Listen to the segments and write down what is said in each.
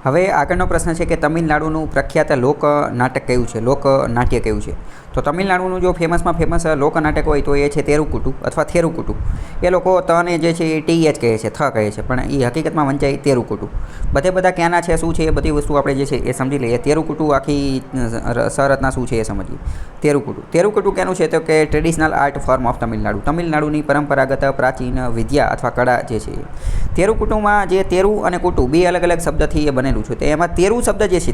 હવે આગળનો પ્રશ્ન છે કે તમિલનાડુનું પ્રખ્યાત લોકનાટક કયું છે, લોકનાટ્ય કયું છે? તો તમિલનાડુનું જો ફેમસમાં ફેમસ લોકનાટક હોય તો એ છે તેરુકુટુ અથવા થેરુકુટુ. એ લોકો તને જે છે એ ટી એચ કહે છે, થ કહે છે, પણ એ હકીકતમાં વંચાય તેરુકુટુ. બધા ક્યાંના છે, શું છે, એ બધી વસ્તુ આપણે જે છે એ સમજી લઈએ. તેરુકુટુ આખી શરતના શું છે એ સમજીએ. તેરુકુટુ ક્યાંનું છે તો કે traditional art form of Tamil Nadu. તમિલનાડુની પરંપરાગત પ્રાચીન વિદ્યા અથવા કળા જે છે. તેરુકુટુમાં જે તેરુ અને કુટુ બે અલગ અલગ શબ્દથી એ બનેલું છે. તો એમાં તેરુ શબ્દ જે છે,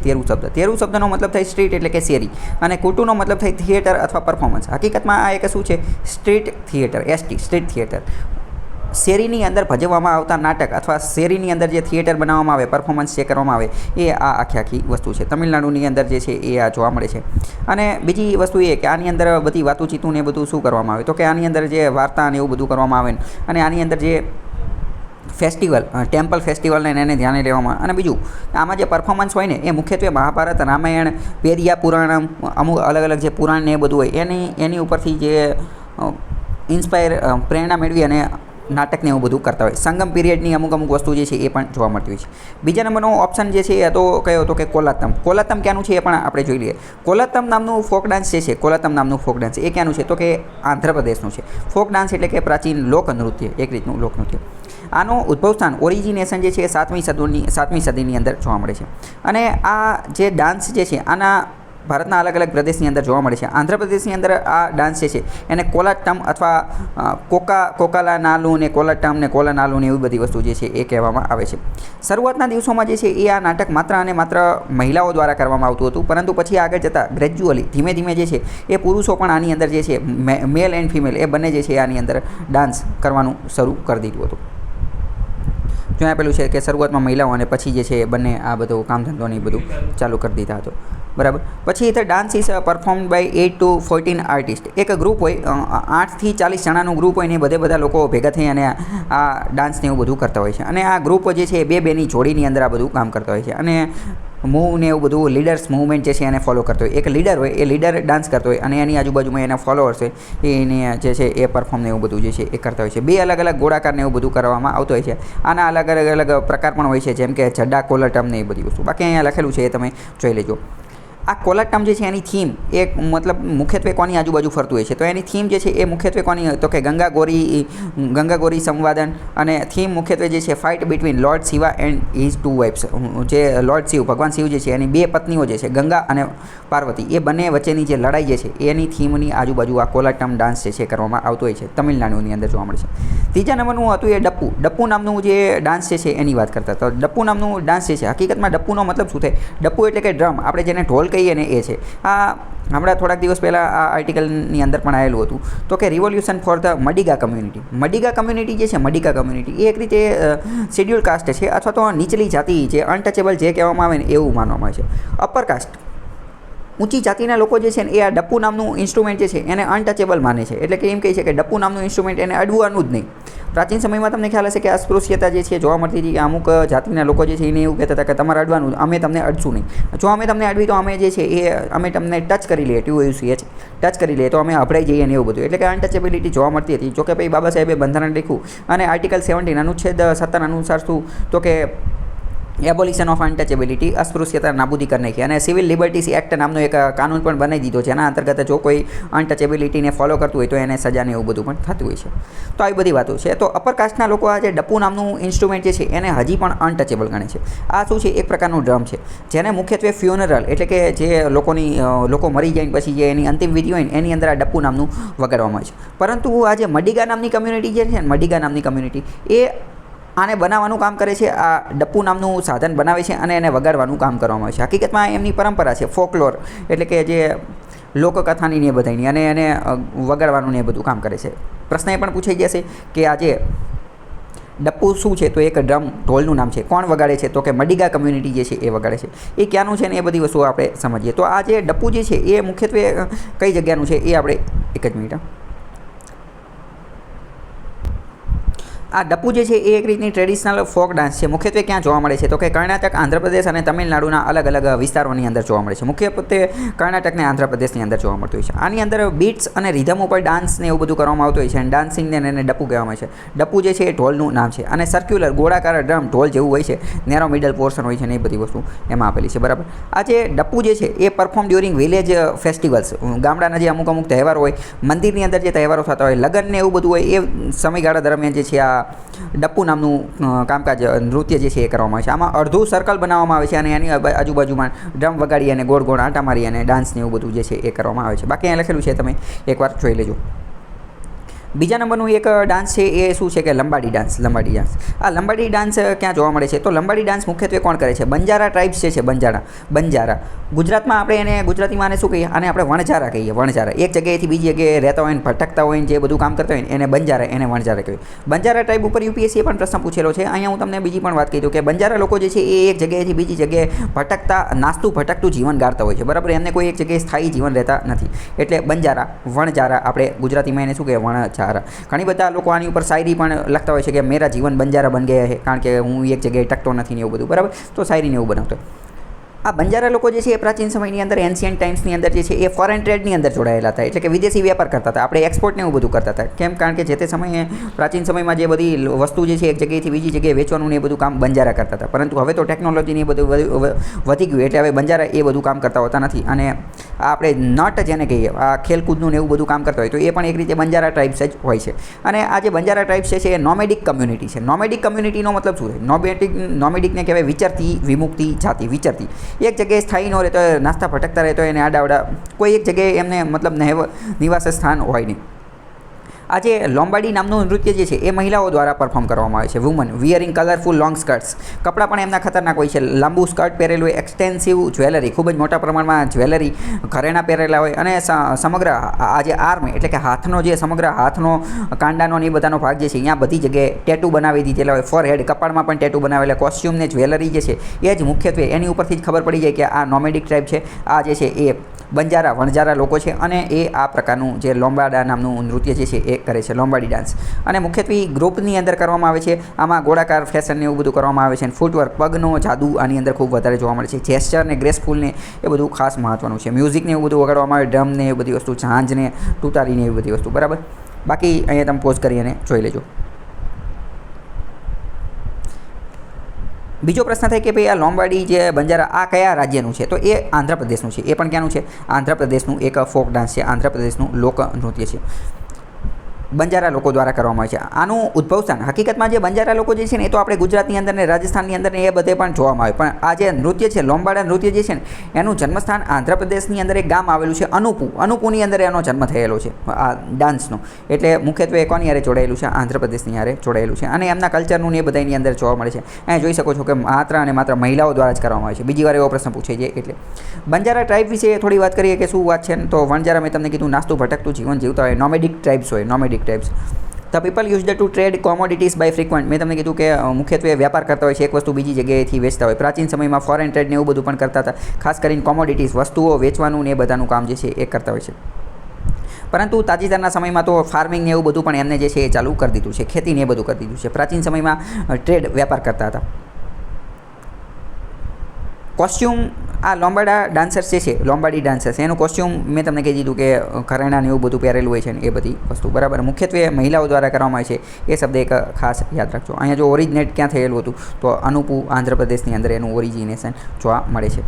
તેરુ શબ્દનો મતલબ થાય સ્ટ્રીટ એટલે કે શેરી, અને કુટુનો મતલબ થાય થિયેટર અથવા પરફોર્મન્સ. હકીકતમાં આ એક શું છે, સ્ટ્રીટ થિયેટર, સ્ટ્રીટ થિયેટર. શેરીની અંદર ભજવવામાં આવતા નાટક અથવા શેરીની અંદર જે થિયેટર બનાવવામાં આવે, પરફોર્મન્સ જે કરવામાં આવે, એ આ આખી વસ્તુ છે. તમિલનાડુની અંદર જે છે એ આ જોવા મળે છે. અને બીજી વસ્તુ એ કે આની અંદર બધી વાતુચીતું ને એ બધું શું કરવામાં આવે તો કે આની અંદર જે વાર્તા ને એવું બધું કરવામાં આવે, અને આની અંદર જે ફેસ્ટિવલ, ટેમ્પલ ફેસ્ટિવલને એને ધ્યાને લેવામાં. અને બીજું આમાં જે પરફોર્મન્સ હોય ને એ મુખ્યત્વે મહાભારત, રામાયણ, પેરિયા પુરાણમ, અમુક અલગ અલગ જે પુરાણ ને એ બધું હોય એની ઉપરથી જે ઇન્સ્પાયર પ્રેરણા મેળવી અને નાટકને એવું બધું કરતા હોય. સંગમ પીરિયડની અમુક વસ્તુ જે છે એ પણ જોવા મળતી હોય છે. બીજા નંબરનો ઓપ્શન જે છે એ તો કયો હતો કે કોલાતમ. કોલાતમ ક્યાંનું છે એ પણ આપણે જોઈ લઈએ. કોલાતમ નામનું ફોક ડાન્સ જે છે, કોલાતમ નામનું ફોક ડાન્સ એ ક્યાંનું છે તો કે આંધ્રપ્રદેશનું છે. ફોક ડાન્સ એટલે કે પ્રાચીન લોકનૃત્ય, એક રીતનું લોકનૃત્ય. આનો ઉદ્ભવ સ્થાન, ઓરિજિનેશન જે છે એ 7મી સદીની અંદર જોવા મળે છે. અને આ જે ડાન્સ જે છે આના ભારતના અલગ અલગ પ્રદેશની અંદર જોવા મળે છે. આંધ્રપ્રદેશની અંદર આ ડાન્સ જે છે એને કોલાટમ અથવા કોકાલાનાલુ ને કોલાટમ ને કોલાનાલુ ને એવી બધી વસ્તુ જે છે એ કહેવામાં આવે છે. શરૂઆતના દિવસોમાં જે છે એ આ નાટક માત્ર અને માત્ર મહિલાઓ દ્વારા કરવામાં આવતું હતું, પરંતુ પછી આગળ જતાં ગ્રેજ્યુઅલી ધીમે ધીમે જે છે એ પુરુષો પણ આની અંદર જે છે, મેલ એન્ડ ફિમેલ એ બંને જે છે આની અંદર ડાન્સ કરવાનું શરૂ કરી દીધું હતું. જો આપેલું છે કે શરૂઆતમાં મહિલાઓ અને પછી જે છે એ બંને આ બધું કામ ધંધોને બધું ચાલુ કરી દીધા હતો. બરાબર. પછી તે dance is performed by 8 to 14 artist. એક ગ્રુપ હોય, 8 થી 40 જણાનું ગ્રુપ હોય ને બધા લોકો ભેગા થઈ અને આ ડાન્સને એવું બધું કરતા હોય છે. અને આ ગ્રુપ જે છે એ બેની જોડીની અંદર આ બધું કામ કરતા હોય છે. અને મૂવ ને એવું બધું લીડર્સ મૂવમેન્ટ જે છે એને ફોલો કરતો હોય. એક લીડર હોય, એ લીડર ડાન્સ કરતો હોય અને એની આજુબાજુમાં એના ફોલોઅર્સ હોય, એને જે છે એ પરફોર્મ ને એવું બધું જે છે એ કરતા હોય છે. બે અલગ અલગ ગોળાકાર ને એવું બધું કરવામાં આવતું હોય છે. આના અલગ પ્રકાર પણ હોય છે, જેમ કે જડા, કોલાટમ ને એ બધી વસ્તુ. બાકી અહીંયા લખેલું છે એ તમે જોઈ લેજો. આ કોલાટમ જે છે એની થીમ એ મતલબ મુખ્યત્વે કોની આજુબાજુ ફરતું હોય છે તો એની થીમ જે છે એ મુખ્યત્વે કોની તો કે ગંગાગોરી સંવાદન. અને થીમ મુખ્યત્વે જે છે fight between lord Shiva and his 2 wives. જે લોર્ડ શિવ, ભગવાન શિવ જે છે એની 2 પત્નીઓ જે છે ગંગા અને પાર્વતી, એ બંને વચ્ચેની જે લડાઈ જે છે એની થીમની આજુબાજુ આ કોલાટમ ડાન્સ જે છે કરવામાં આવતો હોય છે. તમિલનાડુની અંદર જોવા મળે છે. ત્રીજા નંબરનું હતું એ ડપ્પુ નામનું જે ડાન્સ જે છે એની વાત કરતા. તો ડપ્પુ નામનું ડાન્સ જે છે, હકીકતમાં ડપ્પુનો મતલબ શું થાય? ડપ્પુ એટલે કે ડ્રમ, આપણે જેને ઢોલ કહીએ ને એ છે. આ હમણાં થોડાક દિવસ પહેલાં આ આર્ટિકલની અંદર પણ આવેલું હતું તો કે revolution for the Madiga community. Madiga community જે છે, મડિગા કમ્યુનિટી એ એક રીતે શેડ્યુલ કાસ્ટ છે અથવા તો નીચલી જાતિ, જે અનટચેબલ જે કહેવામાં આવે ને એવું માનવામાં આવે છે. અપર કાસ્ટ, ઊંચી જાતિના લોકો જે છે ને એ આ ડપ્પુ નામનું ઇન્સ્ટ્રુમેન્ટ જે છે એને અનટચેબલ માને છે. એટલે કે એમ કહે છે કે ડપ્પુ નામનું ઇન્સ્ટ્રુમેન્ટ એને અડવાનું જ નહીં. પ્રાચીન સમયમાં તમને ખ્યાલ હશે કે અસ્પૃશ્યતા જે છે જોવા મળતી હતી, કે અમુક જાતિના લોકો જે છે એને એવું કહેતા હતા કે તમારે અડવાનું, અમે તમને અડશું નહીં. જો અમે તમને અડવી તો અમે જે છે એ અમે તમને ટચ કરી લઈએ, ટચ કરી લઈએ તો અમે અભડાઈ જઈએ ને એવું બધું. એટલે કે અનટચેબિલિટી જોવા મળતી હતી. જોકે ભાઈ બાબા સાહેબે બંધારણ લખ્યું અને આર્ટિકલ 17 અનુચ્છેદ 17 અનુસાર શું તો કે એબોલિશન ઓફ અનટચેબિલિટી, અસ્પૃશ્યતા નાબૂદી કરી નાખી. અને સિવિલ લિબર્ટીઝ એક્ટ નામનો એક કાનૂન પણ બનાવી દીધો છે. એના અંતર્ગત જો કોઈ અનટચેબિલિટીને ફોલો કરતું હોય તો એને સજાને એવું બધું પણ થતું હોય છે. તો આવી બધી વાતો છે. તો અપર કાસ્ટના લોકો આ જે ડપ્પુ નામનું ઇન્સ્ટ્રુમેન્ટ જે છે એને હજી પણ અનટચેબલ ગણે છે. આ શું છે? એક પ્રકારનું ડ્રમ છે, જેને મુખ્યત્વે ફ્યુનરલ એટલે કે જે લોકો મરી જાય પછી જે એની અંતિમ વિધિ હોય ને એની અંદર આ ડપ્પુ નામનું વગાડવામાં આવે છે. પરંતુ આ જે મડિગા નામની કમ્યુનિટી જે છે ને, મડિગા નામની કમ્યુનિટી એ આને બનાવવાનું કામ કરે છે. આ ડપ્પુ નામનું સાધન બનાવે છે અને એને વગાડવાનું કામ કરવામાં આવે છે. હકીકતમાં એમની પરંપરા છે, ફોકલોર એટલે કે જે લોકકથાની ને એ બધાની, અને એને વગાડવાનું ને એ બધું કામ કરે છે. પ્રશ્ન એ પણ પૂછાઈ જશે કે આ જે ડપ્પુ શું છે? તો એક ડ્રમ, ઢોલનું નામ છે. કોણ વગાડે છે? તો કે મડિગા કમ્યુનિટી જે છે એ વગાડે છે. એ ક્યાંનું છે ને એ બધી વસ્તુઓ આપણે સમજીએ. તો આ જે ડપ્પુ જે છે એ મુખ્યત્વે કઈ જગ્યાનું છે એ આપણે એક જ મિનિટ. આ ડપ્પુ જે છે એ એક રીતની ટ્રેડિશનલ ફોક ડાન્સ છે. મુખ્યત્વે ક્યાં જોવા મળે છે તો કે કર્ણાટક, આંધ્રપ્રદેશ અને તમિલનાડુના અલગ અલગ વિસ્તારોની અંદર જોવા મળે છે. મુખ્યત્વે કર્ણાટક અને આંધ્રપ્રદેશની અંદર જોવા મળતું હોય છે. આની અંદર બીટ્સ અને રિધમ ઉપર ડાન્સ ને એવું બધું કરવામાં આવતું હોય છે અને ડાન્સિંગને એને ડપ્પુ કહેવામાં આવે છે. ડપ્પુ જે છે એ ઢોલનું નામ છે અને સર્ક્યુલર ગોળાકાર ડ્રમ ઢોલ જેવું હોય છે, નેરો મિડલ પોર્શન હોય છે ને એ બધી વસ્તુ એમાં આપેલી છે. બરાબર. આ જે ડપ્પુ જે છે એ પરફોર્મ ડ્યુરિંગ વિલેજ ફેસ્ટિવલ્સ, ગામડાના જે અમુક તહેવારો હોય, મંદિરની અંદર જે તહેવારો થતા હોય, લગ્ન ને એવું બધું હોય, એ સમયગાળા દરમિયાન જે છે આ ડપ્પુ નામનું કામકાજ નૃત્ય જે છે એ કરવામાં આવે છે. આમાં અડધું સર્કલ બનાવવામાં આવે છે અને એની આજુબાજુમાં ડ્રમ વગાડી અને ગોળ ગોળ આંટા મારી અને ડાન્સ ને એવું બધું જે છે એ કરવામાં આવે છે. બાકી અહીંયા લખેલું છે, તમે એકવાર જોઈ લેજો. બીજા નંબરનું એક ડાન્સ છે એ શું છે કે લંબાડી ડાન્સ. લંબાડી ડાન્સ, આ લંબાડી ડાન્સ ક્યાં જોવા મળે છે તો લંબાડી ડાન્સ મુખ્યત્વે કોણ કરે છે? બંજારા ટ્રાઇબ્સ જે છે, બંજારા. ગુજરાતમાં આપણે એને ગુજરાતીમાં આને શું કહીએ? આને આપણે વણજારા કહીએ. વણજારા એક જગ્યાએથી બીજી જગ્યાએ રહેતા હોય ને ભટકતા હોય ને જે બધું કામ કરતા હોય ને એને બંજારા, એને વણજારા કહીએ. બંજારા ટ્રાઇબ ઉપર યુપીએસસીએ પણ પ્રશ્ન પૂછેલો છે. અહીંયા હું તમને બીજી પણ વાત કહી દઉં કે બંજારા લોકો જે છે એ એક જગ્યાએથી બીજી જગ્યાએ ભટકતું જીવન ગાળતા હોય છે. બરાબર. એમને કોઈ એક જગ્યાએ સ્થાયી જીવન રહેતા નથી, એટલે બંજારા, વણજારા આપણે ગુજરાતીમાં એને શું કહીએ? વણજારા. ઘણી બધા લોકો આની ઉપર શાયરી પણ લખતા હોય છે કે મેરા જીવન બંજારા બન ગયા છે, કારણ કે હું એક જગ્યાએ ટકતો નથી ને એવું બધું. બરાબર. તો શાયરીને એવું બનાવતો. આ બંજારા લોકો જે છે એ પ્રાચીન સમયની અંદર, એન્શિયન્ટ ટાઈમ્સની અંદર જે છે એ ફોરેન ટ્રેડની અંદર જોડાયેલા હતા, એટલે કે વિદેશી વેપાર કરતા હતા. આપણે એક્સપોર્ટને એવું બધું કરતા હતા. કેમ? કારણ કે જે તે સમયે પ્રાચીન સમયમાં જે બધી વસ્તુ જે છે એક જગ્યાએથી બીજી જગ્યાએ વેચવાનું ને એ બધું કામ બંજારા કરતા હતા. પરંતુ હવે તો ટેકનોલોજીને એ બધું વધી ગયું, એટલે હવે બંજારા એ બધું કામ કરતા હોતા નથી. અને આપણે નટ જેને કહીએ, આ ખેલકૂદનું ને એવું બધું કામ કરતા હોય તો એ પણ એક રીતે બંજારા ટ્રાઇબ્સ જ હોય છે. અને આ જે બંજારા ટ્રાઇબ્સ છે એ નોમેડિક કમ્યુનિટી છે. નોમેડિક કમ્યુનિટીનો મતલબ શું છે? નોમેડિકને કહેવાય વિચરતી, વિમુક્તિ જાતિ, વિચરતી. એક જગ્યાએ સ્થાયી ન રહેતો હોય, નાસ્તા ભટકતા રહેતો હોય, એને આડાવડા કોઈ એક જગ્યાએ એમને મતલબ નિવાસ સ્થાન હોય નહીં. આ જે લોમ્બાડી નામનું નૃત્ય જે છે એ મહિલાઓ દ્વારા પરફોર્મ કરવામાં આવે છે. Woman wearing colourful long skirts. કપડાં પણ એમના ખતરનાક હોય છે. લાંબુ સ્કર્ટ પહેરેલું હોય, એક્સટેન્સિવ જ્વેલરી, ખૂબ જ મોટા પ્રમાણમાં જ્વેલરી, ઘરેણાં પહેરેલા હોય અને સમગ્ર આ જે આર્મ એટલે કે હાથનો જે સમગ્ર હાથનો કાંડાનો ને એ બધાનો ભાગ જે છે અહીંયા બધી જગ્યાએ ટેટુ બનાવી દીધેલા હોય. ફોર હેડ, કપાળમાં પણ ટેટુ બનાવેલા. કોસ્ચ્યુમ ને જ્વેલરી જે છે એ જ મુખ્યત્વે એની ઉપરથી જ ખબર પડી જાય કે આ નોમેડિક ટ્રાઇબ છે. આ જે છે એ બંજારા, વણજારા લોકો છે અને એ આ પ્રકારનું જે લોમ્બાડા નામનું નૃત્ય જે છે એ કરે છે, લોમ્બાડી ડાન્સ. અને મુખ્યત્વે ગ્રુપની અંદર કરવામાં આવે છે. આમાં ગોળાકાર ફેશન ને એવું બધું કરવામાં આવે છે. અને ફૂટવર્ક, પગનો જાદુ આની અંદર ખૂબ વધારે જોવા મળે છે. જેસ્ચર ને ગ્રેસફુલ ને એ બધું ખાસ મહત્વનું છે. મ્યુઝિક ને એવું બધું વગાડવામાં આવે, ડ્રમ ને એ બધી વસ્તુ, ઝાંઝ ને તૂટારી ને એવી બધી વસ્તુ. બરાબર. બાકી અહીંયા તમે પોઝ કરી અને જોઈ લેજો. બીજો પ્રશ્ન થાય કે ભાઈ આ લોમ્બાડી જે બંજારા આ કયા રાજ્યનું છે તો એ આંધ્રપ્રદેશનું છે. એ પણ ક્યાંનું છે? આંધ્રપ્રદેશનું એક ફોક ડાન્સ છે, આંધ્રપ્રદેશનું લોક નૃત્ય છે. બંજારા લોકો દ્વારા કરવામાં આવે છે. આનું ઉદ્ભવ સ્થાન હકીકતમાં જે બંજારા લોકો જે છે ને એ તો આપણે ગુજરાતની અંદર ને રાજસ્થાનની અંદર ને એ બધે પણ જોવામાં આવે, પણ આ જે નૃત્ય છે લોમ્બાડા નૃત્ય જે છે ને એનું જન્મસ્થાન આંધ્રપ્રદેશની અંદર એક ગામ આવેલું છે અનુપુની અંદર એનો જન્મ થયેલો છે આ ડાન્સનો. એટલે મુખ્યત્વે કોની યારે જોડાયેલું છે? આંધ્રપ્રદેશની યારે જોડાયેલું છે. અને એમના કલ્ચરનું ને એ બધાની અંદર જોવા મળે છે. અહીંયા જોઈ શકો છો કે માત્ર અને માત્ર મહિલાઓ દ્વારા જ કરવામાં આવે છે. બીજી વાર એવો પ્રશ્ન પૂછાય છે. એટલે બંજારા ટ્રાઇબ વિશે થોડી વાત કરીએ કે શું વાત છે ને તો વણજારા મેં તમને કીધું નાસ્તું ભટકતું જીવન જીવતા હોય, નોમેડિક ટ્રાઇબ્સ હોય, nomadic tribes. The people use to trade commodities by frequent. મેં તમને કીધું કે મુખ્યત્વે વ્યાપાર કરતા હોય છે, એક વસ્તુ બીજી જગ્યાએથી વેચતા હોય. પ્રાચીન સમયમાં ફોરેન ટ્રેડ ને એવું બધું પણ કરતા હતા. ખાસ કરીને કોમોડિટીઝ, વસ્તુઓ વેચવાનું ને એ બધાનું કામ જે છે એ કરતા હોય છે. પરંતુ તાજેતરના સમયમાં તો ફાર્મિંગ ને એવું બધું પણ એમને જે છે એ ચાલુ કરી દીધું છે. ખેતી ને એ બધું કરી દીધું છે. પ્રાચીન સમયમાં ટ્રેડ, વ્યાપાર કરતા હતા. કોસ્ચ્યુમ, આ લોમ્બાડા ડાન્સર્સ જે છે, લોમ્બાડી ડાન્સર્સ, એનું કોસ્ચ્યુમ મેં તમને કહી દીધું કે ઘરેણાં ને એવું બધું પહેરેલું હોય છે ને એ બધી વસ્તુ. બરાબર. મુખ્યત્વે મહિલાઓ દ્વારા કરવામાં આવે છે. એ શબ્દ એક ખાસ યાદ રાખજો. અહીંયા જો ઓરિજિનેટ ક્યાં થયેલું હતું તો અનુપુ, આંધ્રપ્રદેશની અંદર એનું ઓરિજિનેશન જોવા મળે છે.